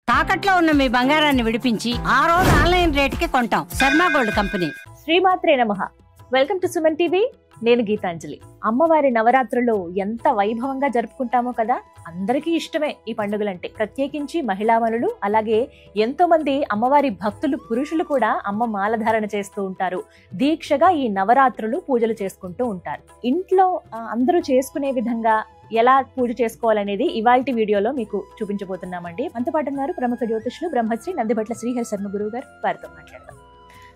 తాకట్లో ఉన్న మీ బంగారాన్ని విడిపించి ఆ రోజు ఆన్లైన్ రేటుకి కొంటాం. Sharma gold company. శ్రీమాత్రే నమః. Welcome to Suman TV. నేను గీతాంజలి. అమ్మవారి నవరాత్రులు ఎంత వైభవంగా జరుపుకుంటామో కదా. అందరికీ ఇష్టమే ఈ పండుగలంటే, ప్రత్యేకించి మహిళామణులు, అలాగే ఎంతో మంది అమ్మవారి భక్తులు, పురుషులు కూడా అమ్మ మాలధారణ చేస్తూ ఉంటారు. దీక్షగా ఈ నవరాత్రులు పూజలు చేసుకుంటూ ఉంటారు. ఇంట్లో అందరూ చేసుకునే విధంగా ఎలా పూజ చేసుకోవాలనేది ఇవాల్టి వీడియోలో మీకు చూపించబోతున్నామండి. మనతో పాటు ఉన్నారు ప్రముఖ జ్యోతిష్యులు బ్రహ్మశ్రీ నందిభట్ల శ్రీహరి శర్మ గురువు గారు. వారితో మాట్లాడదాం.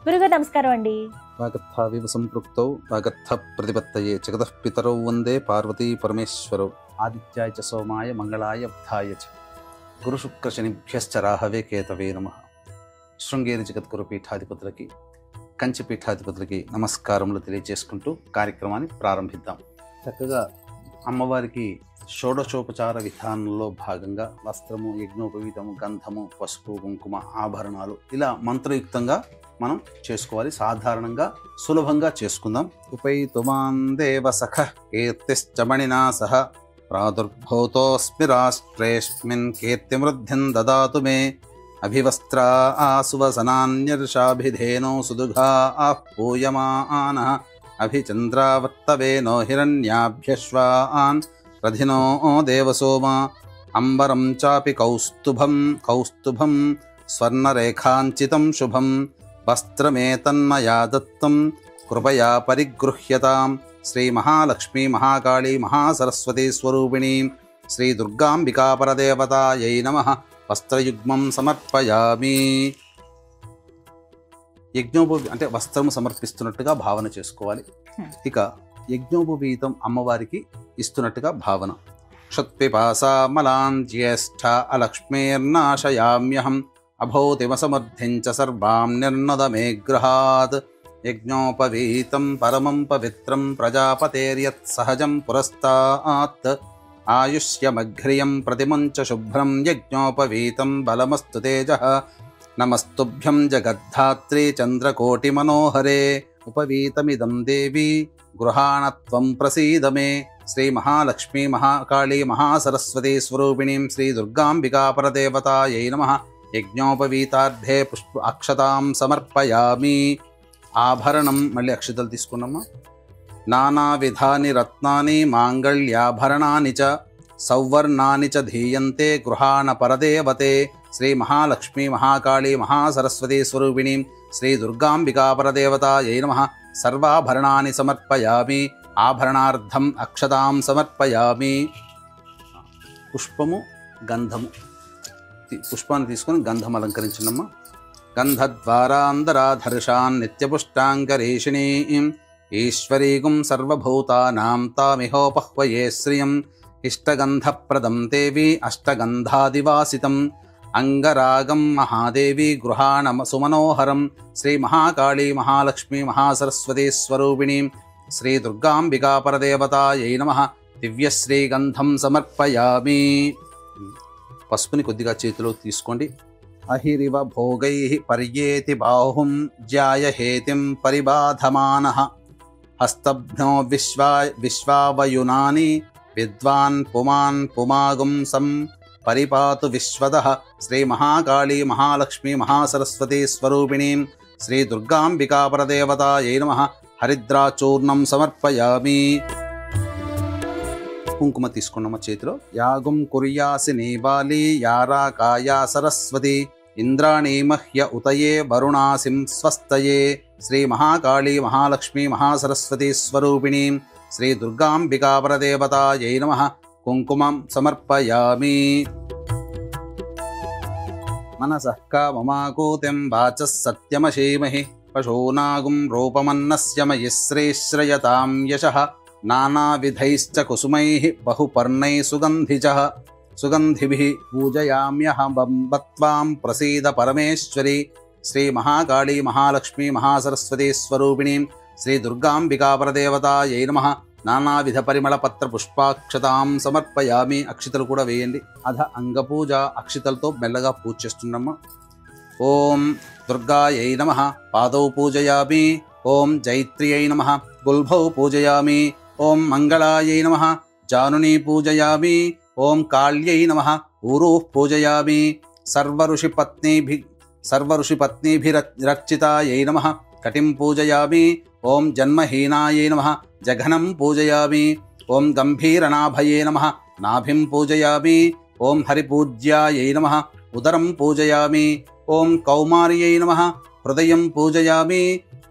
గురుగారు నమస్కారం అండి. వాగర్థావివ సంపృక్తౌ వాగర్థ ప్రతిపత్తయే జగతః పితరౌ వందే పార్వతీ పరమేశ్వరౌ. ఆదిత్యాయ చ సోమాయ మంగళాయ బుధాయ చ గురు శుక్ర శనిభ్యశ్చ రాహవే కేతవే నమః. శృంగేరి జగద్గురు పీఠాధిపతులకి, కంచి పీఠాధిపతులకి నమస్కారములు తెలియజేసుకుంటూ కార్యక్రమాన్ని ప్రారంభిద్దాం. చక్కగా అమ్మవారికి షోడశోపచార విధానంలో భాగంగా వస్త్రము, యజ్ఞోపవీతము, గంధము, పసుపు, కుంకుమ, ఆభరణాలు ఇలా మంత్రయుక్తంగా మనం చేసుకోవాలి. సాధారణంగా సులభంగా చేసుకుందాం. ఉపైతుమాన్ దేవ సఖ కీర్తిశ్చమణినా సహ ప్రాదుర్భూతోస్మి రాష్ట్రేస్మిన్ కీర్తిమృద్ధిం దదాతు మే. అభివస్త్రా సువసనాన్యర్షాభిధేనో సుదుఘా పూయమానః అభిచంద్రావర్తవేనో హిరణ్యాభ్యశ్వాన్ రధినో దేవసోమా. అంబరం చాపి కౌస్తుభం స్వర్ణరేఖాంచితం శుభం. వస్త్రమేతన్మయా దత్తం కృపయా పరిగృహ్యతాం. శ్రీ మహాలక్ష్మీ మహాకాళీ మహాసరస్వతీ స్వరూపిణీ శ్రీ దుర్గాంబికా పరదేవతాయై నమః. వస్త్రయుగ్మం సమర్పయామి. అంటే వస్త్రము సమర్పిస్తున్నట్టుగా భావన చేసుకోవాలి. ఇక యజ్ఞోపవీతం అమ్మవారికి ఇస్తున్నట్టుగా భావన. క్షత్పిపాసామలాన్ జ్యేష్ఠ అలక్ష్మీర్నాశయామ్యహం అభౌతిమసమర్థించ సర్వాం నిర్నదమే గృహాత్. యజ్ఞోపవీతం పరమం పవిత్రం ప్రజాపతేర్యత్ సహజం పురస్తాత్. ఆయుష్యమఘ్రియం ప్రతిమంచ శుభ్రం యజ్ఞోపవీతం బలమస్తు తేజః. నమస్తుభ్యం జగద్ధాత్రి చంద్రకోటి మనోహరే. ఉపవీతమిదం దేవి గృహాణత్వం ప్రసీద మే. శ్రీ మహాలక్ష్మీ మహాకాళీ మహాసరస్వతీ స్వరూపిణీం శ్రీ దుర్గాంబికా పరదేవతాయై నమః. యజ్ఞోపవీతార్థే అక్షతాం సమర్పయామి. ఆభరణం మళ్ళీ అక్షతలు తీసుకున్నామా. నానావిధాని రత్నాని మాంగళ్యాభరణాని చ సౌవర్ణాని చ ధీయంతే గృహాణ పరదేవతే. శ్రీ మహాలక్ష్మీ మహాకాళీ మహాసరస్వతీ స్వరూపిణీం శ్రీ దుర్గాంబికా పరదేవతాయై నమః. సర్వాభరణాని సమర్పయామి. ఆభరణార్థం అక్షతాం సమర్పయామి. పుష్పము, గంధము. పుష్పాన్ని తీసుకొని గంధం అలంకరించినమ్మా. గంధద్వారాంధరాధర్షాన్ నిత్యపుష్టాంగరేషిణీం ఈశ్వరీగుం సర్వభూతానాం తామిహోపహ్వయే శ్రియం. ఇష్టగంధప్రదం దేవి అష్టగంధాదివాసితం. అంగరాగం మహాదేవి గృహాణ సుమనోహరం. శ్రీ మహాకాళీ మహాలక్ష్మీ మహాసరస్వతీ స్వరూపిణీం శ్రీ దుర్గాంబికా పరదేవతాయై నమః. దివ్యశ్రీగంధం సమర్పయామి. పసుపుని కొద్దిగా చేతిలో తీసుకోండి. అహిరివ భోగై పర్యేతి బాహుం జ్యాయహేతిం పరిబాధమానః. హస్తభ్నో విశ్వావయునాని విద్వాన్ పుమాన్ పుమాగుం సం పరిపాతు విశ్వదః. శ్రీ మహాకాళీ మహాలక్ష్మీ మహాసరస్వతీ స్వరూపిణీం శ్రీ దుర్గాంబికా పరదేవతాయై నమః. హరిద్రాచూర్ణం సమర్పయామి. కుంకుమ తీసుకున్నమ్మ చేతిలో. యాగం కుర్యాసి నీబాలి యారా కాయా సరస్వతి. ఇంద్రాణీ మహ్య ఉతయే వరుణాసిం స్వస్తయే. శ్రీ మహాకాళీ మహాలక్ష్మీ మహాసరస్వతీ స్వరూపిణీం శ్రీ దుర్గాంబికా పరదేవతాయై నమః. కుంకుమం సమర్పయామి. మనసః కామమాకూతిం వాచః సత్యమశీమహి. పశూనాగుం రూపమన్నస్య మయి శ్రీశ్రయతాం యశః. నానావిధైశ్చ కుసుమైః బహుపర్ణైః సుగంధిభిః పూజయామ్యహం త్వాం ప్రసీద పరమేశ్వరి. శ్రీ మహాకాళీ మహాలక్ష్మీ మహాసరస్వతీ స్వరూపిణీం శ్రీ దుర్గాంబికా పరదేవతాయై నమః. నానావిధ పరిమళ పత్ర పుష్పాక్షతాం సమర్పయామి. అక్షితలు కూడా వేయండి. అధ అంగపూజ. అక్షితలతో మెల్లగా పూజ చేస్తున్నామ్మా. ఓం దుర్గాయై నమః పాదౌ పూజయామి. ఓం జైత్ర్యై నమః గుల్భౌ పూజయామి. ఓం మంగళాయై నమః జానునీ పూజయామి. ఓం కాళ్యై నమః ఊరూః పూజయామి. सर्वऋषिपत्नीभिरर्चितायै नमः कटिं पूजयामि। ओं जन्महीनायै नमः जघनं पूजयामि। ओं गम्भीरनाभये नमः नाभिं पूजयामि। ओं हरिपूज्यायै नमः उदरं पूजयामि। ओं कौमार्यै नमः हृदयं पूजयामि।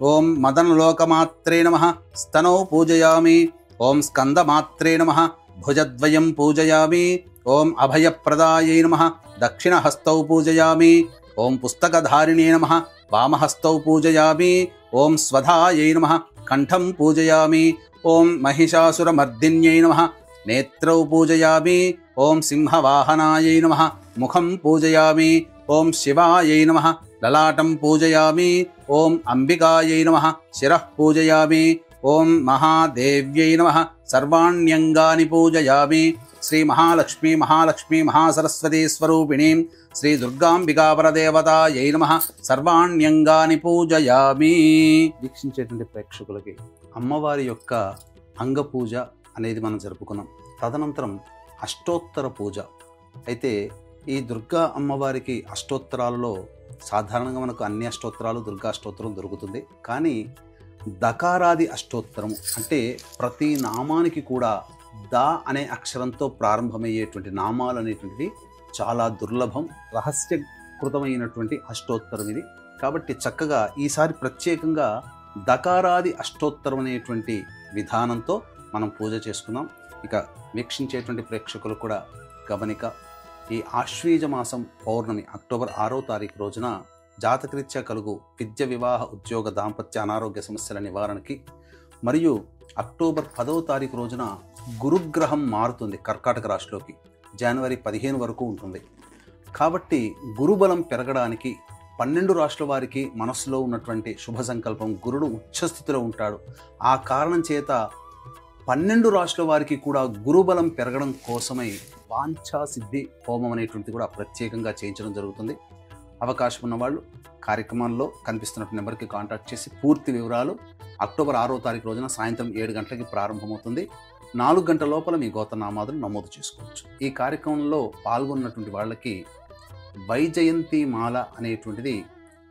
ओं मदनलोकमात्रे नमः स्तनौ पूजयामि। ओं स्कन्दमात्रे नमः भुजद्वयं पूजयामि। ओं अभयप्रदायै नमः दक्षिणहस्तौ पूजयामि। ओं पुस्तकधारिणे नमः वामहस्तौ पूजयामि। ओं स्वधायै नमः कण्ठं पूजयामि। ओं महिषासुरमर्दिन्यै नमः नेत्रौ पूजयामि। ओं सिंहवाहनायै नमः मुखं पूजयामि। ओं शिवायै नमः ललाटं पूजयामि। ओं अम्बिकायै नमः शिरः पूजयामि। ओं महादेव्यै नमः सर्वाण्यङ्गानि पूजयामि। श्री महालक्ष्मी महासरस्वती स्वरूपिणीं श्री దుర్గాంబికాపరదేవతాయై నమః సర్వాణ్యంగాని పూజయామి. వీక్షించేటువంటి ప్రేక్షకులకి అమ్మవారి యొక్క అంగపూజ అనేది మనం జరుపుకున్నాం. తదనంతరం అష్టోత్తర పూజ. అయితే ఈ దుర్గా అమ్మవారికి అష్టోత్తరాలలో సాధారణంగా మనకు అన్ని అష్టోత్తరాలు దుర్గా అష్టోత్తరం దొరుకుతుంది. కానీ దకారాది అష్టోత్తరము అంటే ప్రతి నామానికి కూడా దా అనే అక్షరంతో ప్రారంభమయ్యేటువంటి నామాలు అనేటువంటివి చాలా దుర్లభం, రహస్యకృతమైనటువంటి అష్టోత్తరం ఇది. కాబట్టి చక్కగా ఈసారి ప్రత్యేకంగా దకారాది అష్టోత్తరం అనేటువంటి విధానంతో మనం పూజ చేసుకుందాం. ఇక వీక్షించేటువంటి ప్రేక్షకులు కూడా గమనిక, ఈ ఆశ్వీజ మాసం పౌర్ణమి అక్టోబర్ 6వ తారీఖు రోజున జాతకరీత్యా కలుగు విద్య, వివాహ, ఉద్యోగ, దాంపత్య, అనారోగ్య సమస్యల నివారణకి, మరియు అక్టోబర్ 10వ తారీఖు రోజున గురుగ్రహం మారుతుంది కర్కాటక రాశిలోకి. జనవరి 15 వరకు ఉంటుంది. కాబట్టి గురుబలం పెరగడానికి 12 రాశుల వారికి మనస్సులో ఉన్నటువంటి శుభ సంకల్పం, గురుడు ఉచ్చస్థితిలో ఉంటాడు. ఆ కారణం చేత 12 రాశుల వారికి కూడా గురుబలం పెరగడం కోసమై వాంఛా సిద్ధి హోమం అనేటువంటిది కూడా ప్రత్యేకంగా చేయించడం జరుగుతుంది. అవకాశం ఉన్నవాళ్ళు కార్యక్రమాల్లో కనిపిస్తున్న నెంబర్కి కాంటాక్ట్ చేసి పూర్తి వివరాలు. అక్టోబర్ 6వ తారీఖు రోజున సాయంత్రం 7 గంటలకి ప్రారంభమవుతుంది. 4 గంటల లోపల మీ గోత్రనామాదులు నమోదు చేసుకోవచ్చు. ఈ కార్యక్రమంలో పాల్గొన్నటువంటి వాళ్ళకి వైజయంతి మాల అనేటువంటిది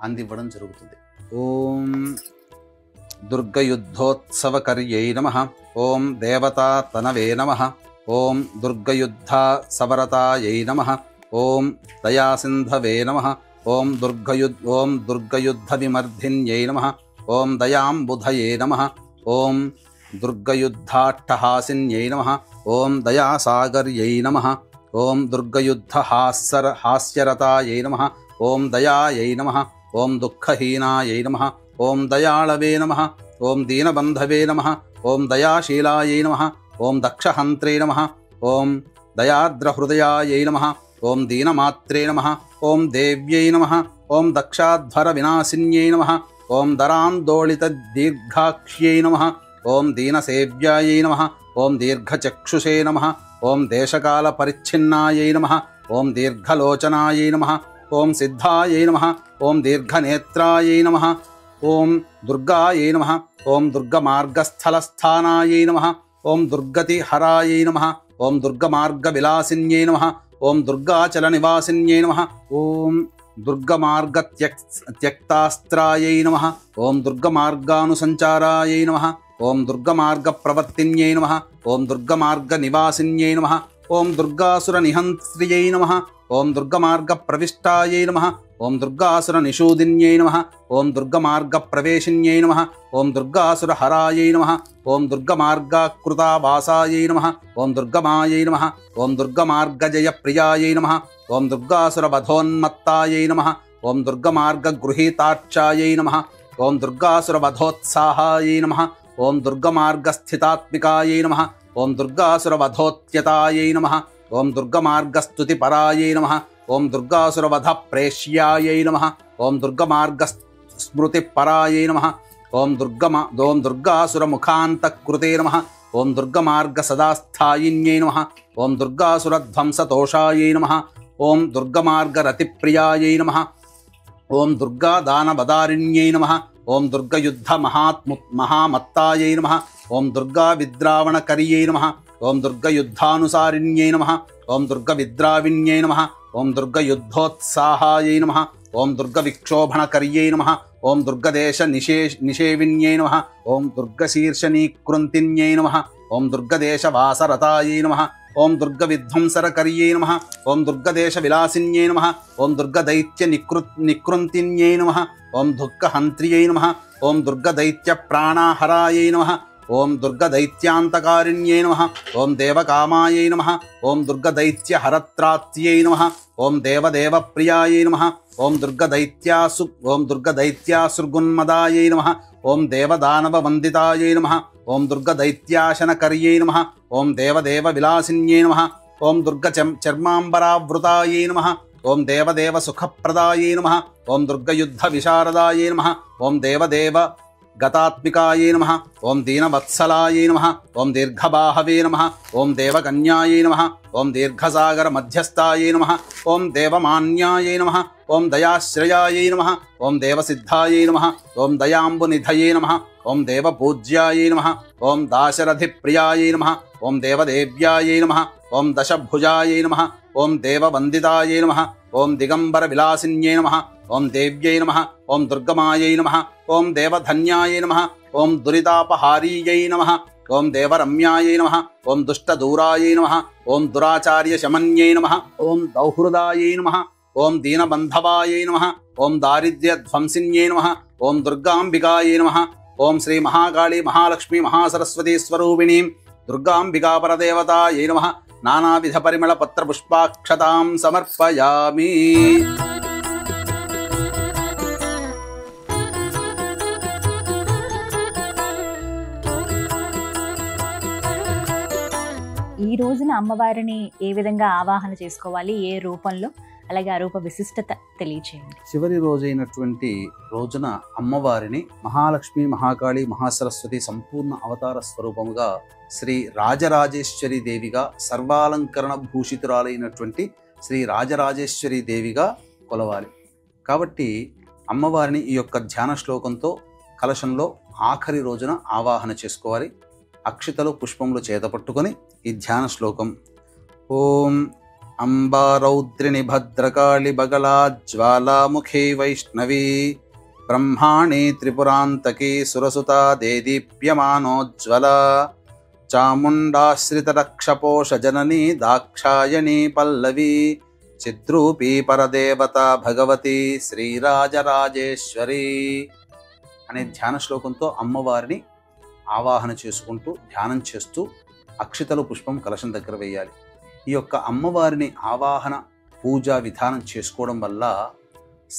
అందివ్వడం జరుగుతుంది. ఓం దుర్గయుద్ధోత్సవకర్యై నమః. ఓం దేవతా తనవే నమః. ఓం దుర్గయుద్ధ సవరతాయై నమః. ఓం దయాసింధవే నమః. ఓం దుర్గయుద్ధ విమర్ధిన్యై నమః. ఓం దయాంబుధయే నమః. ఓం దుర్గయుద్ధాట్టహాసిన్యై నమః. ఓం దయాసాగర్యై నమః. ఓం దుర్గయుద్ధ హాస్యరతాయై నమః. ఓం దయాయై నమః. ఓం దుఃఖహీనాయై నమః. ఓం దయాళవే నమః. ఓం దీనబంధవే నమః. ఓం దయాశీలాయై నమః. ఓం దక్షహంత్రే నమః. ఓం దయాద్రహృదయాయై నమః. ఓం దీనమాత్రే నమః. ఓం దేవ్యై నమః. ఓం దక్షాధ్వర వినాశిన్యై నమః. ఓం దరాందోళిత దీర్ఘాక్ష్యై నమః. ఓం దీనసేవ్యాయై నమః. ఓం దీర్ఘచక్షుషే నమః. ఓం దేశకాల పరిచ్ఛిన్నాయై నమః. ఓం దీర్ఘలోచనాయై నమః. ఓం సిద్ధాయై నమః. ఓం దీర్ఘనేత్రాయై నమః. ఓం దుర్గాయై నమః. ఓం దుర్గమార్గస్థలస్థానాయై నమః. ఓం దుర్గతిహరాయై నమః. ఓం దుర్గమార్గవిలాసిన్యై నమః. ఓం దుర్గాచల నివాసిన్యై నమః. ఓం దుర్గమార్గత్యక్తాస్త్రాయై నమః. ఓం దుర్గమార్గానుసంచారాయై నమః. ఓం దుర్గమార్గప్రవర్తిన్యై నమః. ఓం దుర్గమార్గనివాసిన్యై నమః. ఓం దుర్గాసురనిహంత్ర్యై నమః. ఓం దుర్గమార్గప్రవిష్టాయై నమః. ఓం దుర్గాసురనిషూదిన్యై నమః. ఓం దుర్గమార్గప్రవేశిన్యై నమః. ఓం దుర్గాసురహరాయై నమః. ఓం దుర్గమార్గాకృతావాసాయై నమః. ఓం దుర్గమాయై నమః. ఓం దుర్గమార్గజయప్రియాయై నమః. ఓం దుర్గాసురవధోన్మత్తాయై నమః. ఓం దుర్గమార్గగృహీతాక్షాయై నమః. ఓం దుర్గాసురవధోత్సాహాయై నమః. ఓం దుర్గమార్గస్థితాత్మికాయై నమః. ఓం దుర్గాసురవధోత్యతాయై నమః. ఓం దుర్గమార్గస్తుతిపరాయై నమః. ఓం దుర్గాసురవధ ప్రేష్యాయై నమః. ఓం దుర్గమార్గస్మృతిపరాయై నమః. ఓం దుర్గాసురముఖాంతకృతే నమః. ఓం దుర్గమార్గసదాస్థాయిన్యై నమః. ఓం దుర్గాసురధ్వంసతోషాయై నమః. ఓం దుర్గమార్గరతిప్రియాయై నమః. ఓం దుర్గాదానవదారిణ్యై నమః. ఓం దుర్గయుద్ధ మహామత్తాయై నమః. ఓం దుర్గావిద్రావణకర్యై నమః. ఓం దుర్గయుద్ధానుసారిణ్యై నమః. ఓం దుర్గవిద్రావిణ్యై నమః. ఓం దుర్గయుద్ధోత్సాహాయై నమః. ఓం దుర్గవిక్షోభణకర్యై నమః. ఓం దుర్గదేశ నిషేవిన్యై నమః. ఓం దుర్గశీర్షనీకృంతిన్యై నమః. ఓం దుర్గదేశవాసరతాయై నమః. ఓం దుర్గవిధ్వంసరకర్యై నమః. ఓం దుర్గదేశవిలాసిన్యై నమః. ఓం దుర్గదైత్యనికృంతిన్యై నమః. ఓం దుర్గహంత్ర్యై నమః. ఓం దుర్గదైత్యప్రాణాహరాయై నమః. ఓం దుర్గదైత్యాంతకారిణ్యై నమః. ఓం దేవకామాయై నమః. ఓం దుర్గదైత్యహరత్రాత్యై నమః. ఓం దేవదేవప్రియాయై నమః. ఓం దుర్గదైత్యాసుర్గున్మదాయై నమః. ఓం దేవదానవవందితాయై నమః. ఓం దుర్గదైత్యాశనకర్యై నమః. ఓం దేవదేవవిలాసిన్యై నమః. ఓం దుర్గచర్మాంబరావృతాయై నమః. ఓం దేవదేవసుఖప్రదాయై నమః. ఓం దుర్గయుద్ధవిశారదాయై నమః. ఓం దేవదేవ గతాత్మికాయై నమః. ఓం దీనవత్సలాయై నమః. ఓం దీర్ఘబాహవే నమః. ఓం దేవకన్యాయై నమః. ఓం దీర్ఘసాగర మధ్యస్థాయై నమః. ఓం దేవమాన్యాయై నమః. ఓం దయాశ్రయాయై నమః. ఓం దేవసిద్ధాయై నమః. ఓం దయాంబునిధయే నమః. ఓం దేవపూజ్యాయై నమః. ఓం దాశరథిప్రియాయై నమః. ఓం దేవదేవ్యాయై నమః. ఓం దశభుజాయై నమః. ఓం దేవవందితాయై నమః. ఓం దిగంబర విలాసిన్యై నమః. ఓం దేవ్యై నమః. ఓం దుర్గమాయై నమః. ఓం దేవధన్యాయై నమః. ఓం దురితాపహారీయై నమః. ఓం దేవరమ్యాయై నమః. ఓం దుష్టదూరాయై నమః. ఓం దురాచార్యశమన్యై నమః. ఓం దౌహృదాయై నమః. ఓం దీనబంధవాయై నమః. ఓం దారిద్ర్యధ్వంసిన్యై నమః. ఓం దుర్గాంబికాయై నమః. ఓం శ్రీ మహాకాళీ మహాలక్ష్మీ మహాసరస్వతీ స్వరూపిణీం దుర్గాంబికాపరదేవతాయై నమః. నానావిధ పరిమళ పత్ర పుష్పాక్షతాం సమర్పయామి. ఈ రోజున అమ్మవారిని ఏ విధంగా ఆవాహన చేసుకోవాలి, ఏ రూపంలో, అలాగే ఆ రూప విశిష్టత తెలియచేయండి. చివరి రోజైనటువంటి రోజున అమ్మవారిని మహాలక్ష్మి మహాకాళి మహాసరస్వతి సంపూర్ణ అవతార స్వరూపముగా శ్రీ రాజరాజేశ్వరి దేవిగా సర్వాలంకరణ భూషితురాలైనటువంటి శ్రీ రాజరాజేశ్వరి దేవిగా కొలవాలి. కాబట్టి అమ్మవారిని ఈ యొక్క ధ్యాన శ్లోకంతో కలశంలో ఆఖరి రోజున ఆవాహన చేసుకోవాలి. అక్షితలు పుష్పములు చేతపట్టుకొని ఈ ధ్యాన శ్లోకం ఓం అంబారౌద్రిని భద్రకాళి బగళా జ్వాలాముఖీ వైష్ణవీ బ్రహ్మాణి త్రిపురాంతకీ సురసుతా దేదీప్యమానోజ్వల చాముండాశ్రితరక్షపోష జననీ దాక్షాయణీ పల్లవీ చిద్రూపీ పరదేవత భగవతి శ్రీరాజరాజేశ్వరి అనే ధ్యాన శ్లోకంతో అమ్మవారిని ఆవాహన చేసుకుంటూ ధ్యానం చేస్తూ అక్షితలు పుష్పం కలశం దగ్గర వేయాలి. ఈ యొక్క అమ్మవారిని ఆవాహన పూజా విధానం చేసుకోవడం వల్ల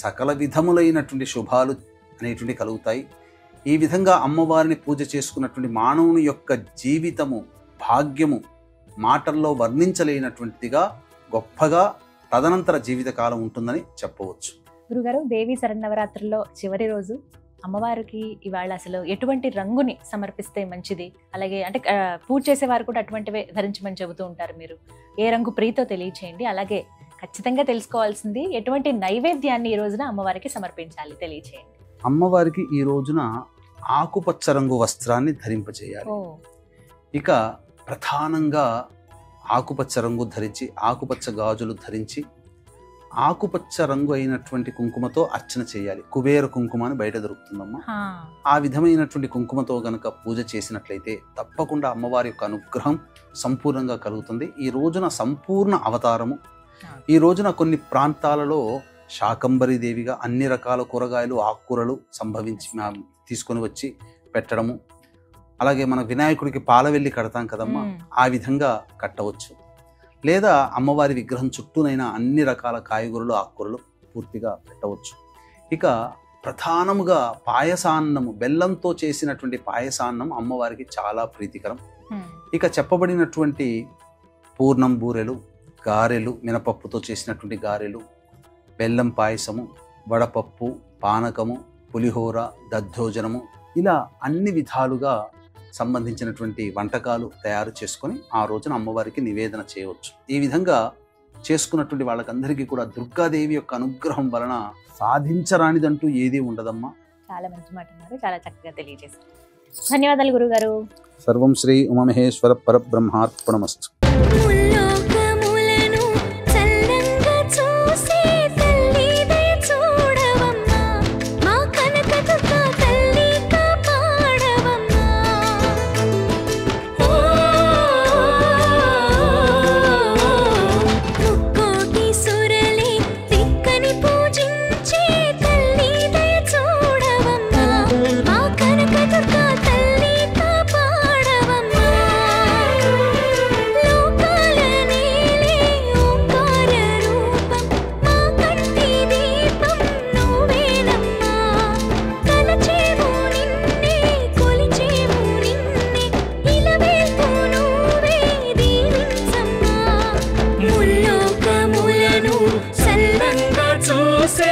సకల విధములైనటువంటి శుభాలు అనేటువంటి కలుగుతాయి. ఈ విధంగా అమ్మవారిని పూజ చేసుకున్నటువంటి మానవుని యొక్క జీవితము భాగ్యము మాటల్లో వర్ణించలేనటువంటిదిగా గొప్పగా తదనంతర జీవితకాలం ఉంటుందని చెప్పవచ్చు. గురుగారు, దేవీ శరన్నవరాత్రుల్లో చివరి రోజు అమ్మవారికి ఇవాళ అసలు ఎటువంటి రంగుని సమర్పిస్తే మంచిది, అలాగే అంటే పూజ చేసేవారు కూడా అటువంటివే ధరించమని చెబుతూ ఉంటారు, మీరు ఏ రంగు ప్రీతో తెలియచేయండి. అలాగే ఖచ్చితంగా తెలుసుకోవాల్సింది ఎటువంటి నైవేద్యాన్ని ఈ రోజున అమ్మవారికి సమర్పించాలి తెలియచేయండి. అమ్మవారికి ఈ రోజున ఆకుపచ్చ రంగు వస్త్రాన్ని ధరింపచేయాలి. ఇక ప్రధానంగా ఆకుపచ్చ రంగు ధరించి ఆకుపచ్చ గాజులు ధరించి ఆకుపచ్చ రంగు అయినటువంటి కుంకుమతో అర్చన చేయాలి. కుబేర కుంకుమ అని బయట దొరుకుతుందమ్మా. ఆ విధమైనటువంటి కుంకుమతో గనక పూజ చేసినట్లయితే తప్పకుండా అమ్మవారి యొక్క అనుగ్రహం సంపూర్ణంగా కలుగుతుంది. ఈ రోజున సంపూర్ణ అవతారము. ఈ రోజున కొన్ని ప్రాంతాలలో శాకంబరి దేవిగా అన్ని రకాల కూరగాయలు ఆకుకూరలు తీసుకొని వచ్చి పెట్టడము, అలాగే మన వినాయకుడికి పాలవెల్లి కడతాం కదమ్మా, ఆ విధంగా కట్టవచ్చు. లేదా అమ్మవారి విగ్రహం చుట్టూనైనా అన్ని రకాల కాయగూరలు ఆకుకూరలు పూర్తిగా పెట్టవచ్చు. ఇక ప్రధానముగా పాయసాన్నము, బెల్లంతో చేసినటువంటి పాయసాన్నం అమ్మవారికి చాలా ప్రీతికరం. ఇక చెప్పబడినటువంటి పూర్ణం బూరెలు, గారెలు, మినపప్పుతో చేసినటువంటి గారెలు, బెల్లం పాయసము, వడపప్పు, పానకము, పులిహోర, దద్దోజనము, ఇలా అన్ని విధాలుగా సంబంధించినటువంటి వంటకాలు తయారు చేసుకొని ఆ రోజున అమ్మవారికి నివేదన చేయవచ్చు. ఈ విధంగా చేసుకున్నటువంటి వాళ్ళకందరికీ కూడా దుర్గాదేవి యొక్క అనుగ్రహం వలన సాధించరానిదంటూ ఏదీ ఉండదమ్మా. చాలా మంచి మాట అన్నారు, చాలా చక్కగా తెలియజేశారు. ధన్యవాదాలు గురుగారు. సర్వం శ్రీ ఉమామహేశ్వర పరబ్రహ్మార్పణమస్తు. చూసే